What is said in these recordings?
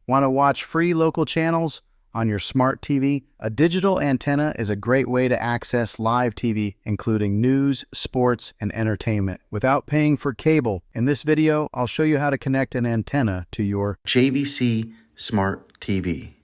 Want to watch free local channels on your smart TV? A digital antenna is a great way to access live TV, including news, sports, and entertainment, without paying for cable. In this video, I'll show you how to connect an antenna to your JVC Smart TV.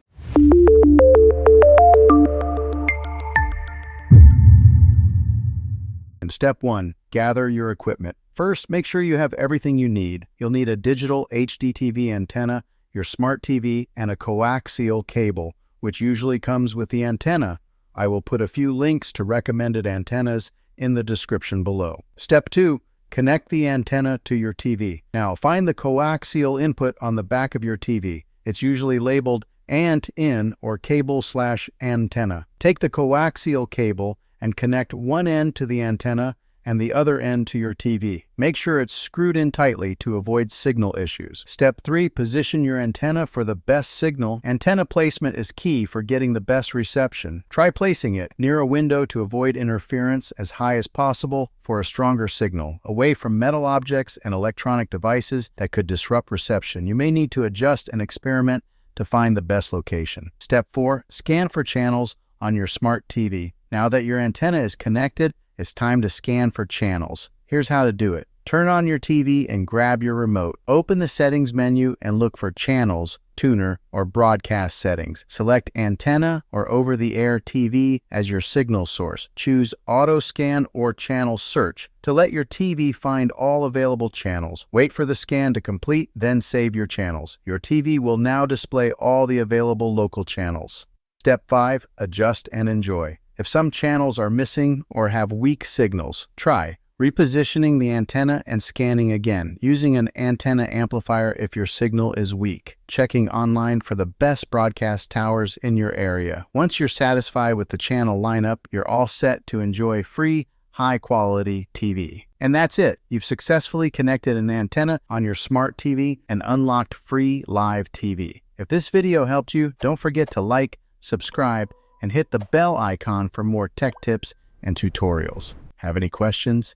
Step 1. Gather your equipment. First, make sure you have everything you need. You'll need a digital HD TV antenna, your smart TV, and a coaxial cable, which usually comes with the antenna. I will put a few links to recommended antennas in the description below. Step 2. Connect the antenna to your TV. Now, find the coaxial input on the back of your TV. It's usually labeled ANT-in or cable/antenna. Take the coaxial cable and connect one end to the antenna and the other end to your TV. Make sure it's screwed in tightly to avoid signal issues. Step 3. Position your antenna for the best signal. Antenna placement is key for getting the best reception. Try placing it near a window to avoid interference as high as possible for a stronger signal, away from metal objects and electronic devices that could disrupt reception. You may need to adjust and experiment to find the best location. Step 4. Scan for channels on your smart TV. Now that your antenna is connected, it's time to scan for channels. Here's how to do it. Turn on your TV and grab your remote. Open the settings menu and look for channels, tuner, or broadcast settings. Select antenna or over-the-air TV as your signal source. Choose auto scan or channel search to let your TV find all available channels. Wait for the scan to complete, then save your channels. Your TV will now display all the available local channels. Step 5. Adjust and enjoy. If some channels are missing or have weak signals, try repositioning the antenna and scanning again, using an antenna amplifier if your signal is weak. Checking online for the best broadcast towers in your area. Once you're satisfied with the channel lineup, you're all set to enjoy free, high-quality TV. And that's it. You've successfully connected an antenna on your smart TV and unlocked free live TV. If this video helped you, don't forget to like, subscribe, and hit the bell icon for more tech tips and tutorials. Have any questions?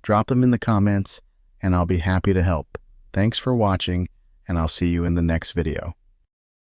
Drop them in the comments, and I'll be happy to help. Thanks for watching, and I'll see you in the next video.